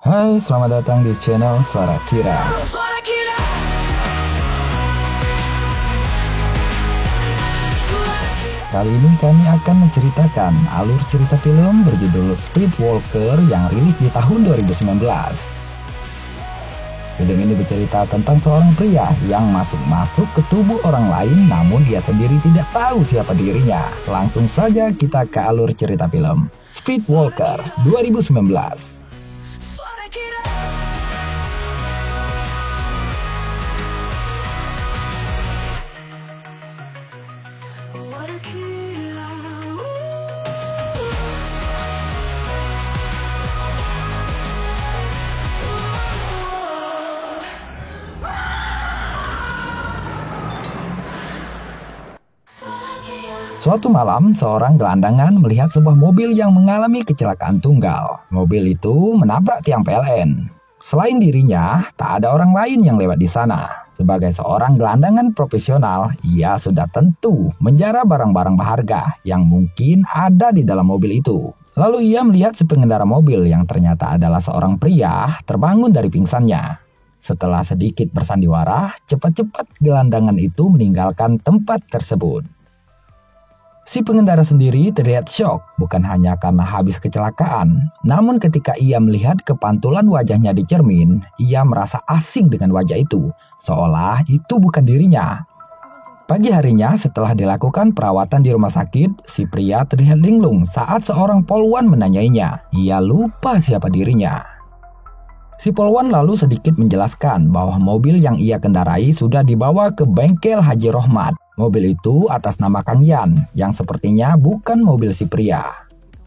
Hai, selamat datang di channel Suara Kira. Kali ini kami akan menceritakan alur cerita film berjudul Speedwalker yang rilis di tahun 2019. Film ini bercerita tentang seorang pria yang masuk ke tubuh orang lain namun dia sendiri tidak tahu siapa dirinya. Langsung saja kita ke alur cerita film Speedwalker 2019. Suatu malam, seorang gelandangan melihat sebuah mobil yang mengalami kecelakaan tunggal. Mobil itu menabrak tiang PLN. Selain dirinya, tak ada orang lain yang lewat di sana. Sebagai seorang gelandangan profesional, ia sudah tentu menjara barang-barang berharga yang mungkin ada di dalam mobil itu. Lalu ia melihat si pengendara mobil yang ternyata adalah seorang pria terbangun dari pingsannya. Setelah sedikit bersandiwara, cepat-cepat gelandangan itu meninggalkan tempat tersebut. Si pengendara sendiri terlihat syok, bukan hanya karena habis kecelakaan, namun ketika ia melihat kepantulan wajahnya di cermin, ia merasa asing dengan wajah itu, seolah itu bukan dirinya. Pagi harinya setelah dilakukan perawatan di rumah sakit, si pria terlihat linglung saat seorang polwan menanyainya. Ia lupa siapa dirinya. Si polwan lalu sedikit menjelaskan bahwa mobil yang ia kendarai sudah dibawa ke bengkel Haji Rohmat. Mobil itu atas nama Kang Yan, yang sepertinya bukan mobil si pria.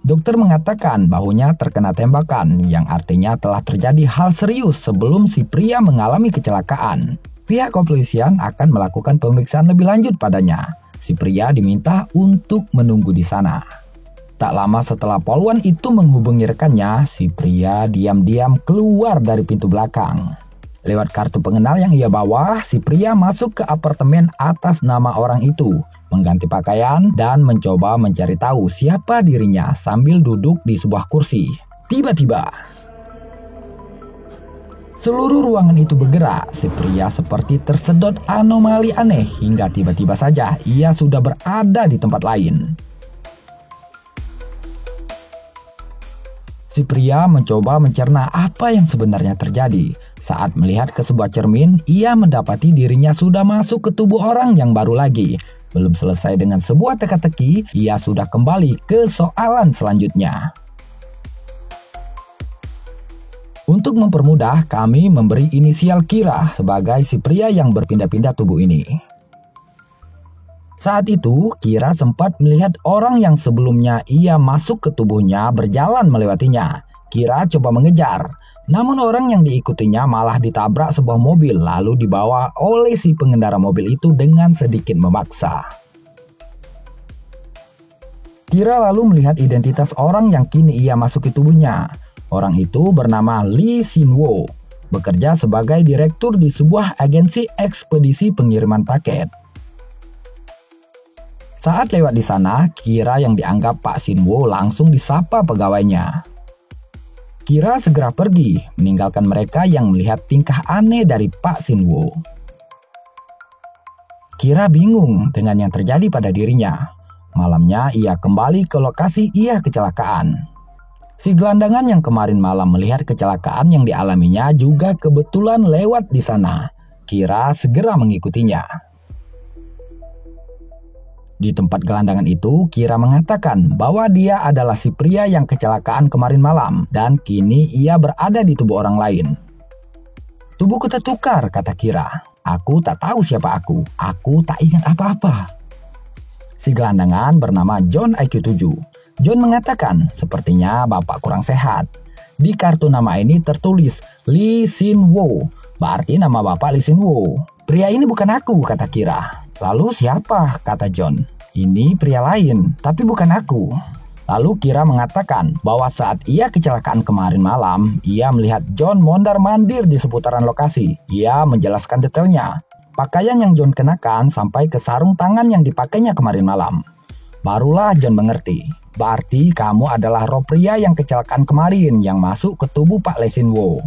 Dokter mengatakan bahunya terkena tembakan, yang artinya telah terjadi hal serius sebelum si pria mengalami kecelakaan. Pihak kepolisian akan melakukan pemeriksaan lebih lanjut padanya. Si pria diminta untuk menunggu di sana. Tak lama setelah polwan itu menghubungi rekannya, si pria diam-diam keluar dari pintu belakang. Lewat kartu pengenal yang ia bawa, si pria masuk ke apartemen atas nama orang itu, mengganti pakaian dan mencoba mencari tahu siapa dirinya sambil duduk di sebuah kursi. Tiba-tiba, seluruh ruangan itu bergerak. Si pria seperti tersedot anomali aneh hingga tiba-tiba saja ia sudah berada di tempat lain. Si pria mencoba mencerna apa yang sebenarnya terjadi. Saat melihat ke sebuah cermin, ia mendapati dirinya sudah masuk ke tubuh orang yang baru lagi. Belum selesai dengan sebuah teka-teki, ia sudah kembali ke soalan selanjutnya. Untuk mempermudah, kami memberi inisial Kira sebagai si pria yang berpindah-pindah tubuh ini. Saat itu, Kira sempat melihat orang yang sebelumnya ia masuk ke tubuhnya berjalan melewatinya. Kira coba mengejar, namun orang yang diikutinya malah ditabrak sebuah mobil lalu dibawa oleh si pengendara mobil itu dengan sedikit memaksa. Kira lalu melihat identitas orang yang kini ia masuki tubuhnya. Orang itu bernama Lee Sin-woo, bekerja sebagai direktur di sebuah agensi ekspedisi pengiriman paket. Saat lewat di sana, Kira yang dianggap Pak Sin-woo langsung disapa pegawainya. Kira segera pergi, meninggalkan mereka yang melihat tingkah aneh dari Pak Sin-woo. Kira bingung dengan yang terjadi pada dirinya. Malamnya ia kembali ke lokasi ia kecelakaan. Si gelandangan yang kemarin malam melihat kecelakaan yang dialaminya juga kebetulan lewat di sana. Kira segera mengikutinya. Di tempat gelandangan itu, Kira mengatakan bahwa dia adalah si pria yang kecelakaan kemarin malam dan kini ia berada di tubuh orang lain. Tubuhku tertukar, kata Kira. Aku tak tahu siapa aku tak ingat apa-apa. Si gelandangan bernama John IQ 7. John mengatakan, sepertinya bapak kurang sehat. Di kartu nama ini tertulis Lee Sin-woo, berarti nama bapak Lee Sin-woo. Pria ini bukan aku, kata Kira. Lalu siapa? Kata John. Ini pria lain, tapi bukan aku. Lalu Kira mengatakan bahwa saat ia kecelakaan kemarin malam, ia melihat John mondar-mandir di seputaran lokasi. Ia menjelaskan detailnya. Pakaian yang John kenakan sampai ke sarung tangan yang dipakainya kemarin malam. Barulah John mengerti. Berarti kamu adalah roh pria yang kecelakaan kemarin yang masuk ke tubuh Pak Lee Sin-woo.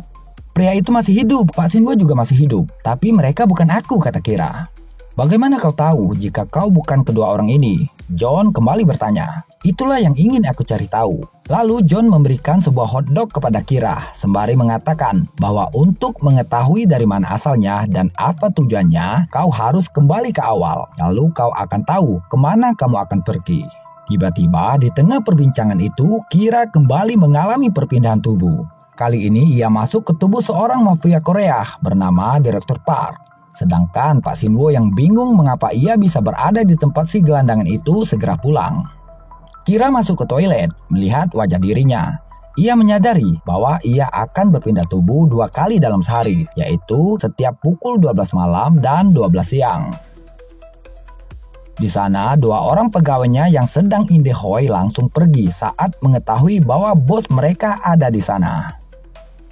Pria itu masih hidup, Pak Sin-woo juga masih hidup. Tapi mereka bukan aku, kata Kira. Bagaimana kau tahu jika kau bukan kedua orang ini? John kembali bertanya. Itulah yang ingin aku cari tahu. Lalu John memberikan sebuah hotdog kepada Kira, sembari mengatakan bahwa untuk mengetahui dari mana asalnya dan apa tujuannya, kau harus kembali ke awal. Lalu kau akan tahu kemana kamu akan pergi. Tiba-tiba di tengah perbincangan itu, Kira kembali mengalami perpindahan tubuh. Kali ini ia masuk ke tubuh seorang mafia Korea bernama Direktur Park. Sedangkan Pak Sin-woo yang bingung mengapa ia bisa berada di tempat si gelandangan itu segera pulang. Kira masuk ke toilet, melihat wajah dirinya. Ia menyadari bahwa ia akan berpindah tubuh 2 kali dalam sehari, yaitu setiap pukul 12 malam dan 12 siang. Di sana, 2 orang pegawainya yang sedang indehoi langsung pergi saat mengetahui bahwa bos mereka ada di sana.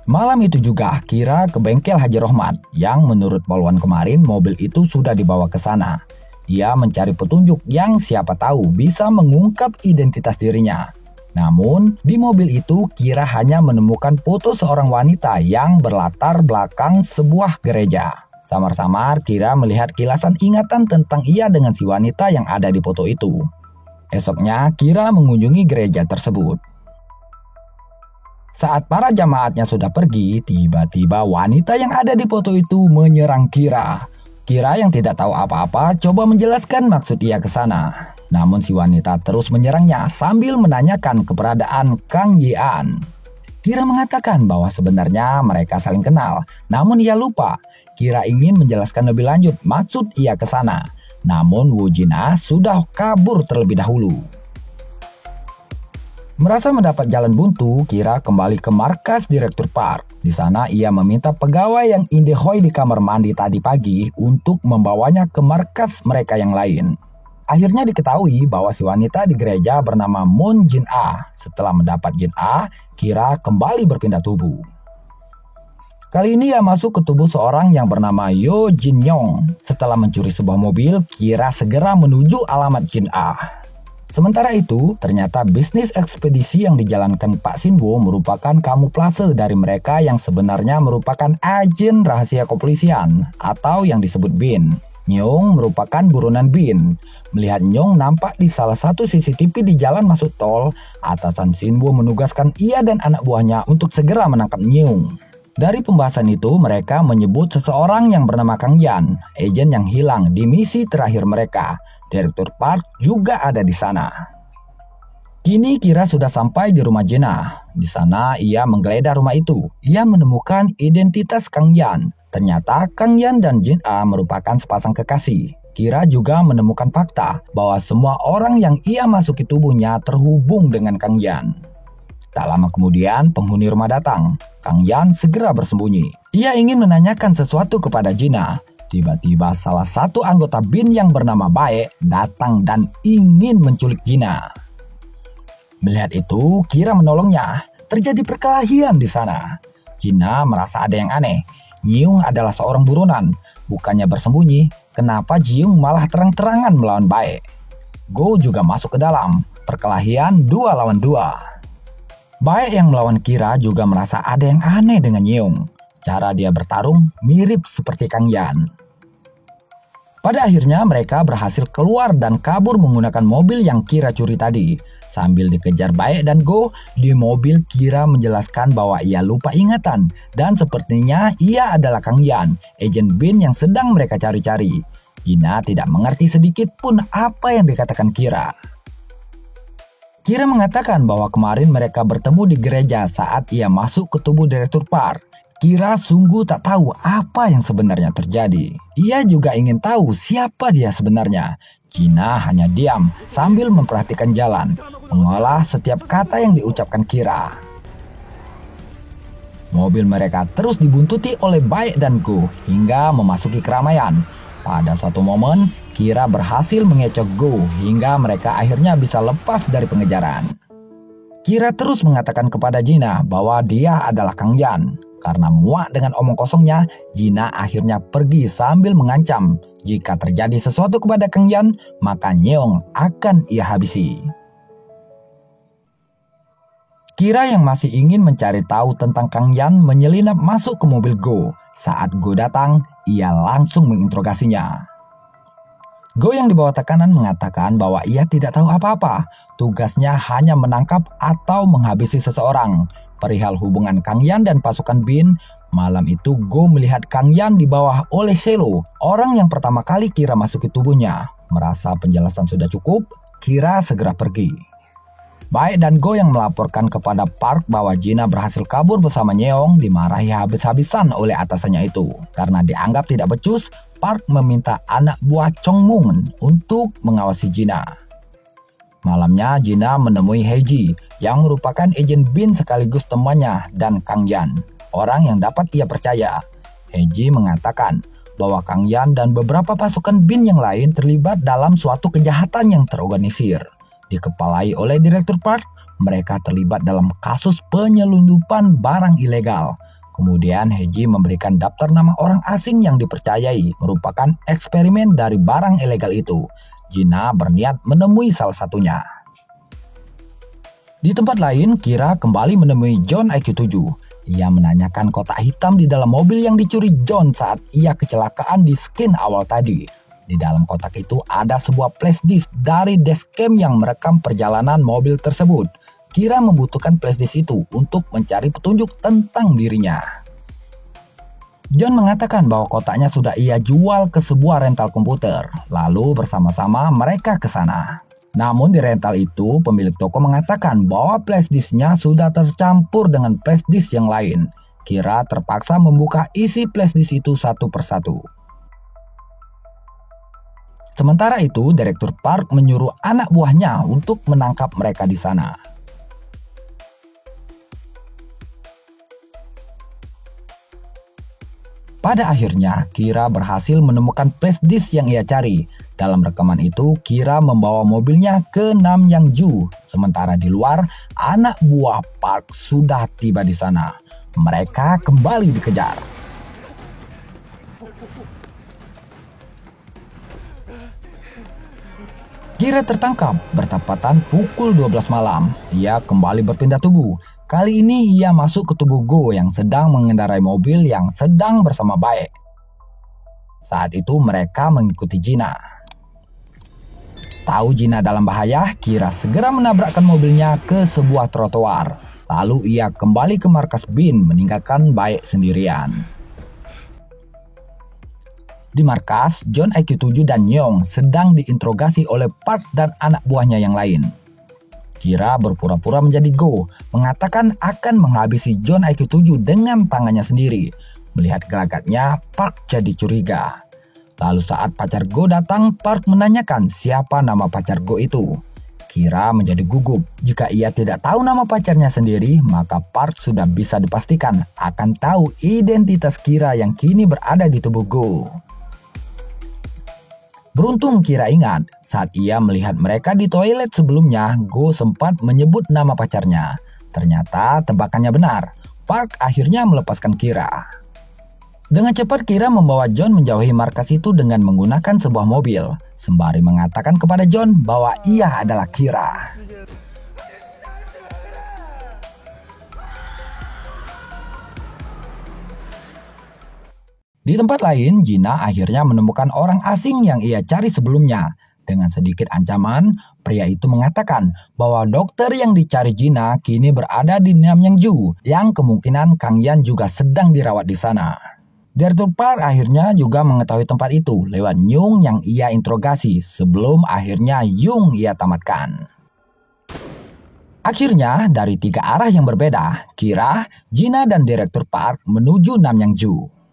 Malam itu juga, Kira ke bengkel Haji Rohmat, yang menurut polwan kemarin mobil itu sudah dibawa ke sana. Ia mencari petunjuk yang siapa tahu bisa mengungkap identitas dirinya. Namun, di mobil itu Kira hanya menemukan foto seorang wanita yang berlatar belakang sebuah gereja. Samar-samar Kira melihat kilasan ingatan tentang ia dengan si wanita yang ada di foto itu. Esoknya Kira mengunjungi gereja tersebut. Saat para jamaatnya sudah pergi, tiba-tiba wanita yang ada di foto itu menyerang Kira. Kira yang tidak tahu apa-apa coba menjelaskan maksud ia ke sana. Namun si wanita terus menyerangnya sambil menanyakan keberadaan Kang Yi-an. Kira mengatakan bahwa sebenarnya mereka saling kenal, namun ia lupa. Kira ingin menjelaskan lebih lanjut maksud ia ke sana. Namun Woo Jin-ah sudah kabur terlebih dahulu. Merasa mendapat jalan buntu, Kira kembali ke markas Direktur Park. Di sana ia meminta pegawai yang indehoi di kamar mandi tadi pagi untuk membawanya ke markas mereka yang lain. Akhirnya diketahui bahwa si wanita di gereja bernama Moon Jin-ah. Setelah mendapat Jin-ah, Kira kembali berpindah tubuh. Kali ini ia masuk ke tubuh seorang yang bernama Yo Jin-yong. Setelah mencuri sebuah mobil, Kira segera menuju alamat Jin-ah. Sementara itu, ternyata bisnis ekspedisi yang dijalankan Pak Sin-woo merupakan kamuflase dari mereka yang sebenarnya merupakan agen rahasia kepolisian atau yang disebut BIN. Nyong merupakan buronan BIN. Melihat Nyong nampak di salah satu CCTV di jalan masuk tol, atasan Sin-woo menugaskan ia dan anak buahnya untuk segera menangkap Nyong. Dari pembahasan itu, mereka menyebut seseorang yang bernama Kang Yan, agen yang hilang di misi terakhir mereka. Direktur Park juga ada di sana. Kini Kira sudah sampai di rumah Jin-ah. Di sana ia menggeledah rumah itu. Ia menemukan identitas Kang Yan. Ternyata Kang Yan dan Jin-ah merupakan sepasang kekasih. Kira juga menemukan fakta bahwa semua orang yang ia masuki tubuhnya terhubung dengan Kang Yan. Tak lama kemudian penghuni rumah datang. Kang Yan segera bersembunyi. Ia ingin menanyakan sesuatu kepada Jin-ah. Tiba-tiba salah satu anggota BIN yang bernama Bae datang dan ingin menculik Jin-ah. Melihat itu, Kira menolongnya. Terjadi perkelahian di sana. Jin-ah merasa ada yang aneh. Nyung adalah seorang buronan. Bukannya bersembunyi, kenapa Jiung malah terang-terangan melawan Bae? Go juga masuk ke dalam. Perkelahian 2 lawan 2. Bae yang melawan Kira juga merasa ada yang aneh dengan Nyung. Cara dia bertarung mirip seperti Kang Yan. Pada akhirnya mereka berhasil keluar dan kabur menggunakan mobil yang Kira curi tadi. Sambil dikejar Bae dan Go, di mobil Kira menjelaskan bahwa ia lupa ingatan dan sepertinya ia adalah Kang Yan, agen BIN yang sedang mereka cari-cari. Jin-ah tidak mengerti sedikit pun apa yang dikatakan Kira. Kira mengatakan bahwa kemarin mereka bertemu di gereja saat ia masuk ke tubuh Direktur Park. Kira sungguh tak tahu apa yang sebenarnya terjadi. Ia juga ingin tahu siapa dia sebenarnya. Jin-ah hanya diam sambil memperhatikan jalan, mengolah setiap kata yang diucapkan Kira. Mobil mereka terus dibuntuti oleh Bae dan Go hingga memasuki keramaian. Pada suatu momen, Kira berhasil mengecoh Go hingga mereka akhirnya bisa lepas dari pengejaran. Kira terus mengatakan kepada Jin-ah bahwa dia adalah Kang Yan. Karena muak dengan omong kosongnya, Gina akhirnya pergi sambil mengancam jika terjadi sesuatu kepada Kang Yan, maka Nyeong akan ia habisi. Kira yang masih ingin mencari tahu tentang Kang Yan menyelinap masuk ke mobil Go. Saat Go datang, ia langsung menginterogasinya. Go yang dibawa tekanan mengatakan bahwa ia tidak tahu apa-apa. Tugasnya hanya menangkap atau menghabisi seseorang. Perihal hubungan Kang Yan dan pasukan Bin, malam itu Go melihat Kang Yan dibawa oleh Selo, orang yang pertama kali Kira masuki tubuhnya. Merasa penjelasan sudah cukup, Kira segera pergi. Baek dan Go yang melaporkan kepada Park bahwa Gina berhasil kabur bersama Nyeong dimarahi habis-habisan oleh atasannya itu. Karena dianggap tidak becus, Park meminta anak buah Chong Moon untuk mengawasi Gina. Malamnya Gina menemui Heiji yang merupakan agen Bin sekaligus temannya dan Kang Yan, orang yang dapat ia percaya. Heiji mengatakan bahwa Kang Yan dan beberapa pasukan Bin yang lain terlibat dalam suatu kejahatan yang terorganisir. Dikepalai oleh Direktur Park, mereka terlibat dalam kasus penyelundupan barang ilegal. Kemudian Heiji memberikan daftar nama orang asing yang dipercayai merupakan eksperimen dari barang ilegal itu. Gina berniat menemui salah satunya. Di tempat lain, Kira kembali menemui John IQ 7. Ia menanyakan kotak hitam di dalam mobil yang dicuri John saat ia kecelakaan di skin awal tadi. Di dalam kotak itu ada sebuah flash disk dari dashcam yang merekam perjalanan mobil tersebut. Kira membutuhkan flash disk itu untuk mencari petunjuk tentang dirinya. John mengatakan bahwa kotaknya sudah ia jual ke sebuah rental komputer. Lalu bersama-sama mereka ke sana. Namun di rental itu, pemilik toko mengatakan bahwa flash disknya sudah tercampur dengan flash disk yang lain. Kira terpaksa membuka isi flash disk itu satu persatu. Sementara itu, Direktur Park menyuruh anak buahnya untuk menangkap mereka di sana. Pada akhirnya, Kira berhasil menemukan flash disk yang ia cari. Dalam rekaman itu, Kira membawa mobilnya ke Namyangju. Sementara di luar, anak buah Park sudah tiba di sana. Mereka kembali dikejar. Kira tertangkap bertepatan pukul 12 malam. Ia kembali berpindah tubuh. Kali ini ia masuk ke tubuh Go yang sedang mengendarai mobil yang sedang bersama Baek. Saat itu mereka mengikuti Gina. Tahu Gina dalam bahaya, Kira segera menabrakkan mobilnya ke sebuah trotoar. Lalu ia kembali ke markas Bin meninggalkan Baek sendirian. Di markas, John IQ 7 dan Nyeong sedang diinterogasi oleh Park dan anak buahnya yang lain. Kira berpura-pura menjadi Go, mengatakan akan menghabisi John IQ 7 dengan tangannya sendiri. Melihat gelagatnya, Park jadi curiga. Lalu saat pacar Go datang, Park menanyakan siapa nama pacar Go itu. Kira menjadi gugup. Jika ia tidak tahu nama pacarnya sendiri, maka Park sudah bisa dipastikan akan tahu identitas Kira yang kini berada di tubuh Go. Beruntung Kira ingat, saat ia melihat mereka di toilet sebelumnya, Go sempat menyebut nama pacarnya. Ternyata tebakannya benar. Park akhirnya melepaskan Kira. Dengan cepat Kira membawa John menjauhi markas itu dengan menggunakan sebuah mobil, sembari mengatakan kepada John bahwa ia adalah Kira. Di tempat lain, Gina akhirnya menemukan orang asing yang ia cari sebelumnya. Dengan sedikit ancaman, pria itu mengatakan bahwa dokter yang dicari Gina kini berada di Namyangju, yang kemungkinan Kang Yan juga sedang dirawat di sana. Direktur Park akhirnya juga mengetahui tempat itu lewat Nyung yang ia interogasi sebelum akhirnya Yung ia tamatkan. Akhirnya, dari 3 arah yang berbeda, Kira, Gina, dan Direktur Park menuju Namyangju.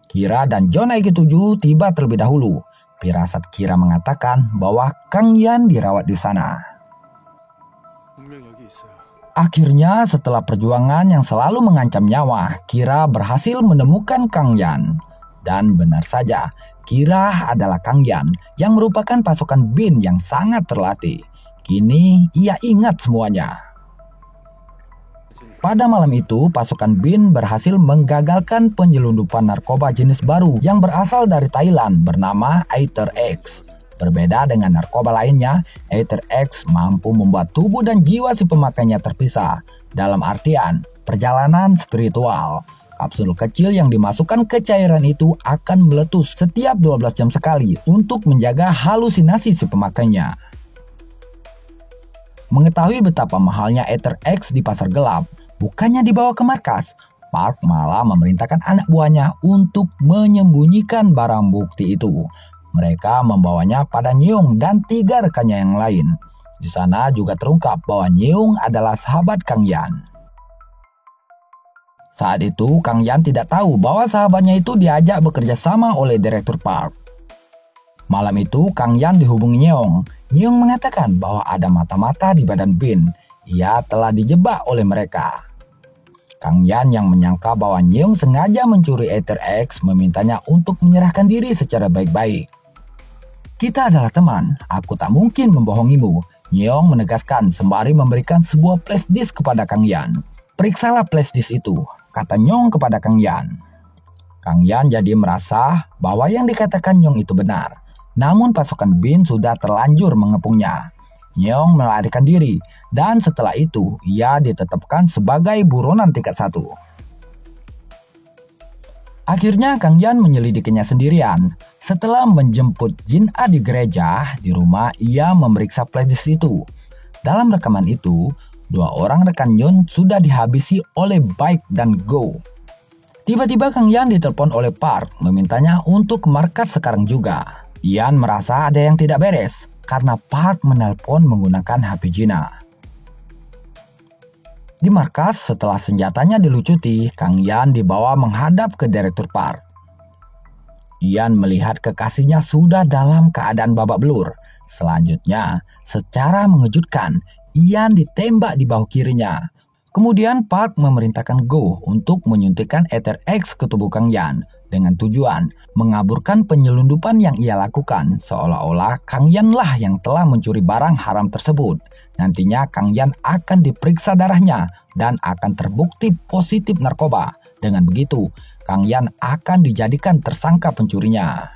Kira dan John IQ 7 tiba terlebih dahulu. Firasat Kira mengatakan bahwa Kang Yan dirawat di sana. Akhirnya setelah perjuangan yang selalu mengancam nyawa, Kira berhasil menemukan Kang Yan. Dan benar saja, Kira adalah Kang Yan yang merupakan pasukan Bin yang sangat terlatih. Kini ia ingat semuanya. Pada malam itu, pasukan Bin berhasil menggagalkan penyelundupan narkoba jenis baru yang berasal dari Thailand bernama Aether X. Berbeda dengan narkoba lainnya, Aether X mampu membuat tubuh dan jiwa si pemakainya terpisah. Dalam artian, perjalanan spiritual. Kapsul kecil yang dimasukkan ke cairan itu akan meletus setiap 12 jam sekali untuk menjaga halusinasi si pemakainya. Mengetahui betapa mahalnya Aether X di pasar gelap, bukannya dibawa ke markas, Park malah memerintahkan anak buahnya untuk menyembunyikan barang bukti itu. Mereka membawanya pada Nyeong dan 3 rekannya yang lain. Di sana juga terungkap bahwa Nyeong adalah sahabat Kang Yan. Saat itu, Kang Yan tidak tahu bahwa sahabatnya itu diajak bekerja sama oleh Direktur Park. Malam itu, Kang Yan dihubungi Nyeong. Nyeong mengatakan bahwa ada mata-mata di badan Bin. Ia telah dijebak oleh mereka. Kang Yan yang menyangka bahwa Nyeong sengaja mencuri Aether X memintanya untuk menyerahkan diri secara baik-baik. Kita adalah teman, aku tak mungkin membohongimu. Nyeong menegaskan sembari memberikan sebuah flash disk kepada Kang Yan. Periksalah flash disk itu, kata Nyeong kepada Kang Yan. Kang Yan jadi merasa bahwa yang dikatakan Nyeong itu benar. Namun pasukan Bin sudah terlanjur mengepungnya. Nyeong melarikan diri, dan setelah itu ia ditetapkan sebagai buronan tingkat 1. Akhirnya Kang Yan menyelidikinya sendirian. Setelah menjemput Jin A di gereja, di rumah ia memeriksa flashdisk itu. Dalam rekaman itu, 2 orang rekan Yun sudah dihabisi oleh Baik dan Go. Tiba-tiba Kang Yan ditelepon oleh Park, memintanya untuk ke markas sekarang juga. Yan merasa ada yang tidak beres karena Park menelpon menggunakan HP Gina. Di markas, setelah senjatanya dilucuti, Kang Yan dibawa menghadap ke Direktur Park. Yan melihat kekasihnya sudah dalam keadaan babak belur. Selanjutnya, secara mengejutkan, Yan ditembak di bahu kirinya. Kemudian Park memerintahkan Go untuk menyuntikkan Aether X ke tubuh Kang Yan dengan tujuan mengaburkan penyelundupan yang ia lakukan, seolah-olah Kang Yan lah yang telah mencuri barang haram tersebut. Nantinya Kang Yan akan diperiksa darahnya dan akan terbukti positif narkoba. Dengan begitu, Kang Yan akan dijadikan tersangka pencurinya.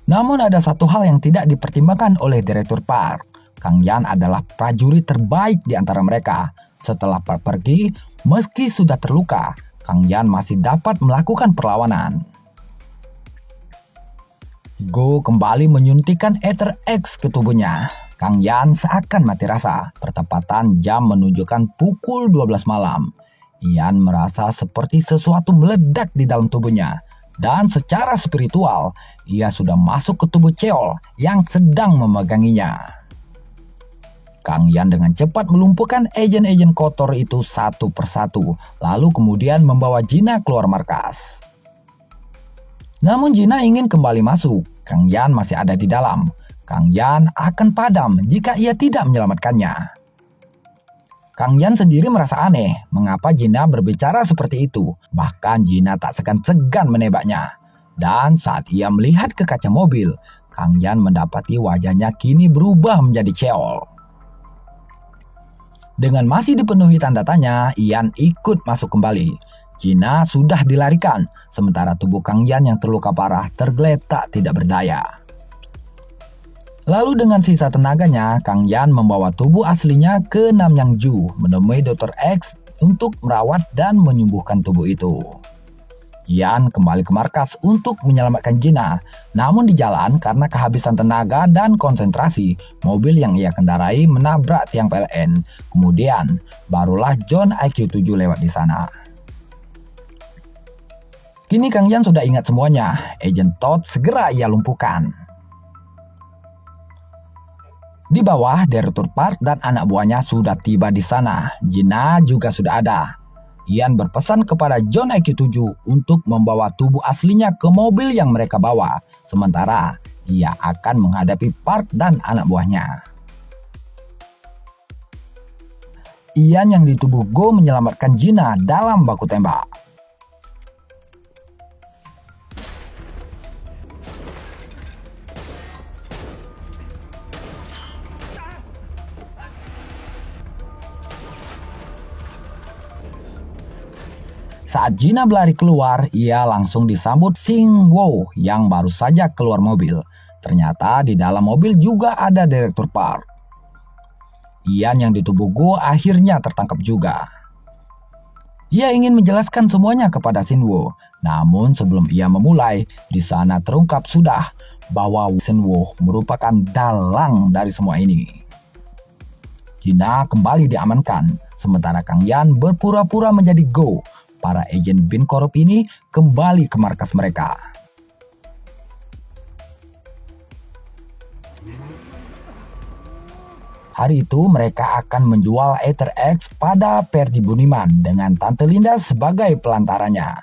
Namun ada satu hal yang tidak dipertimbangkan oleh Direktur Park. Kang Yan adalah prajurit terbaik di antara mereka. Setelah Park pergi, meski sudah terluka, Kang Yan masih dapat melakukan perlawanan. Go kembali menyuntikkan Aether X ke tubuhnya. Kang Yan seakan mati rasa. Pertepatan jam menunjukkan pukul 12 malam. Yan merasa seperti sesuatu meledak di dalam tubuhnya. Dan secara spiritual, ia sudah masuk ke tubuh Cheol yang sedang memeganginya. Kang Yan dengan cepat melumpuhkan agen-agen kotor itu satu persatu, lalu kemudian membawa Gina keluar markas. Namun Gina ingin kembali masuk. Kang Yan masih ada di dalam. Kang Yan akan padam jika ia tidak menyelamatkannya. Kang Yan sendiri merasa aneh mengapa Gina berbicara seperti itu. Bahkan Gina tak segan-segan menembaknya. Dan saat ia melihat ke kaca mobil, Kang Yan mendapati wajahnya kini berubah menjadi Cheol. Dengan masih dipenuhi tanda tanya, Yan ikut masuk kembali. Gina sudah dilarikan, sementara tubuh Kang Yan yang terluka parah tergeletak tidak berdaya. Lalu dengan sisa tenaganya, Kang Yan membawa tubuh aslinya ke Namyangju, menemui Dr. X untuk merawat dan menyembuhkan tubuh itu. Yan kembali ke markas untuk menyelamatkan Gina, namun di jalan karena kehabisan tenaga dan konsentrasi, mobil yang ia kendarai menabrak tiang PLN. Kemudian, barulah John IQ-7 lewat di sana. Kini Kang Yan sudah ingat semuanya, Agent Todd segera ia lumpuhkan. Di bawah, Direktur Park dan anak buahnya sudah tiba di sana. Gina juga sudah ada. Yan berpesan kepada John IQ-7 untuk membawa tubuh aslinya ke mobil yang mereka bawa. Sementara, ia akan menghadapi Park dan anak buahnya. Ian yang di tubuh Go menyelamatkan Gina dalam baku tembak. Saat Gina berlari keluar, ia langsung disambut Sing Wo yang baru saja keluar mobil. Ternyata di dalam mobil juga ada Direktur Park. Ian yang ditubuh Go akhirnya tertangkap juga. Ia ingin menjelaskan semuanya kepada Shin Wo. Namun sebelum ia memulai, di sana terungkap sudah bahwa Shin Wo merupakan dalang dari semua ini. Gina kembali diamankan, sementara Kang Yan berpura-pura menjadi Go. Para agen bin korup ini kembali ke markas mereka. Hari itu mereka akan menjual Ether X pada Ferdi Budiman dengan Tante Linda sebagai pelantarannya.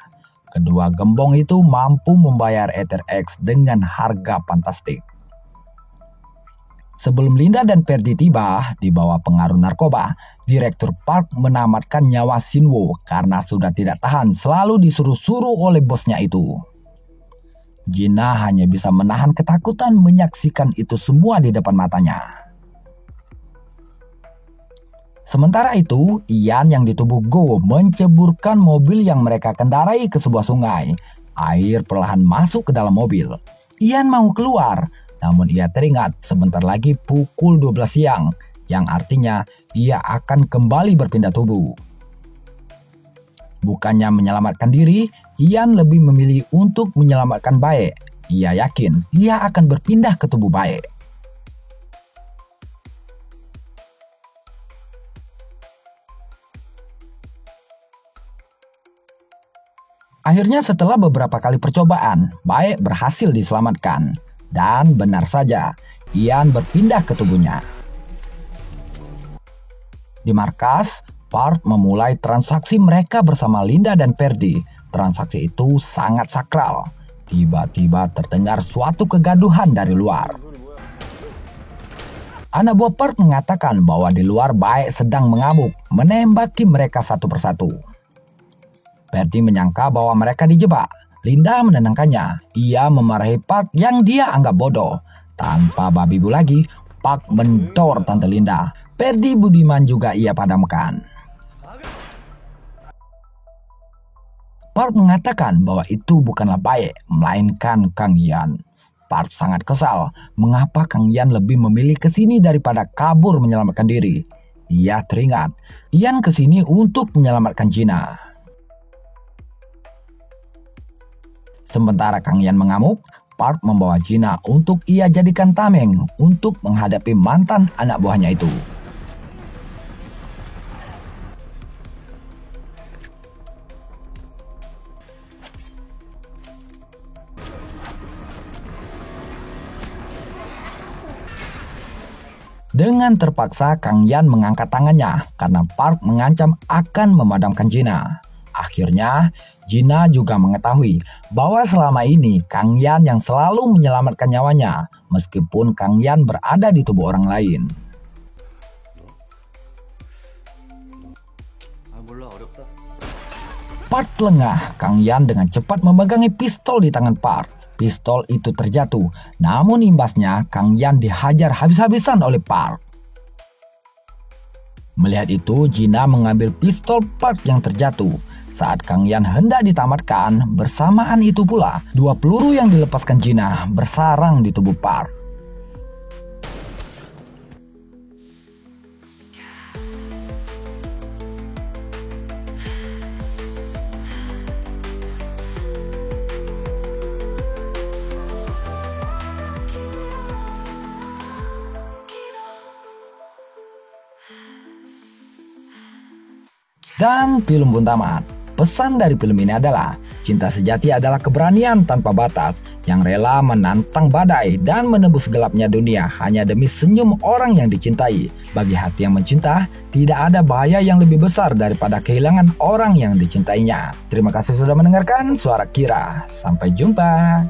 Kedua gembong itu mampu membayar Ether X dengan harga fantastik. Sebelum Linda dan Ferdi tiba di bawah pengaruh narkoba, Direktur Park menamatkan nyawa Shin Wo karena sudah tidak tahan selalu disuruh-suruh oleh bosnya itu. Gina hanya bisa menahan ketakutan menyaksikan itu semua di depan matanya. Sementara itu, Ian yang ditubuh Go menceburkan mobil yang mereka kendarai ke sebuah sungai. Air perlahan masuk ke dalam mobil. Ian mau keluar, namun ia teringat sebentar lagi pukul 12 siang, yang artinya ia akan kembali berpindah tubuh. Bukannya menyelamatkan diri, Ian lebih memilih untuk menyelamatkan Bae. Ia yakin ia akan berpindah ke tubuh Bae. Akhirnya setelah beberapa kali percobaan, Bae berhasil diselamatkan. Dan benar saja, Ian berpindah ke tubuhnya. Di markas, Park memulai transaksi mereka bersama Linda dan Ferdi. Transaksi itu sangat sakral. Tiba-tiba terdengar suatu kegaduhan dari luar. Anak buah Park mengatakan bahwa di luar Bae sedang mengamuk, menembaki mereka satu persatu. Ferdi menyangka bahwa mereka dijebak. Linda menenangkannya. Ia memarahi Park yang dia anggap bodoh. Tanpa babi bu lagi, Park mendor Tante Linda. Ferdi Budiman juga ia padamkan. Park mengatakan bahwa itu bukanlah Bae, melainkan Kang Yan. Park sangat kesal. Mengapa Kang Yan lebih memilih kesini daripada kabur menyelamatkan diri? Ia teringat, Yan kesini untuk menyelamatkan Gina. Sementara Kang Yan mengamuk, Park membawa Gina untuk ia jadikan tameng untuk menghadapi mantan anak buahnya itu. Dengan terpaksa Kang Yan mengangkat tangannya karena Park mengancam akan memadamkan Gina. Akhirnya, Gina juga mengetahui bahwa selama ini Kang Yan yang selalu menyelamatkan nyawanya, meskipun Kang Yan berada di tubuh orang lain. Park lengah, Kang Yan dengan cepat memegangi pistol di tangan Park. Pistol itu terjatuh, namun imbasnya Kang Yan dihajar habis-habisan oleh Park. Melihat itu, Gina mengambil pistol Park yang terjatuh. Saat Kang Yan hendak ditamatkan, bersamaan itu pula, 2 peluru yang dilepaskan Gina bersarang di tubuh Park. Dan film pun tamat. Pesan dari film ini adalah, cinta sejati adalah keberanian tanpa batas yang rela menantang badai dan menembus gelapnya dunia hanya demi senyum orang yang dicintai. Bagi hati yang mencinta, tidak ada bahaya yang lebih besar daripada kehilangan orang yang dicintainya. Terima kasih sudah mendengarkan Suara Kira. Sampai jumpa.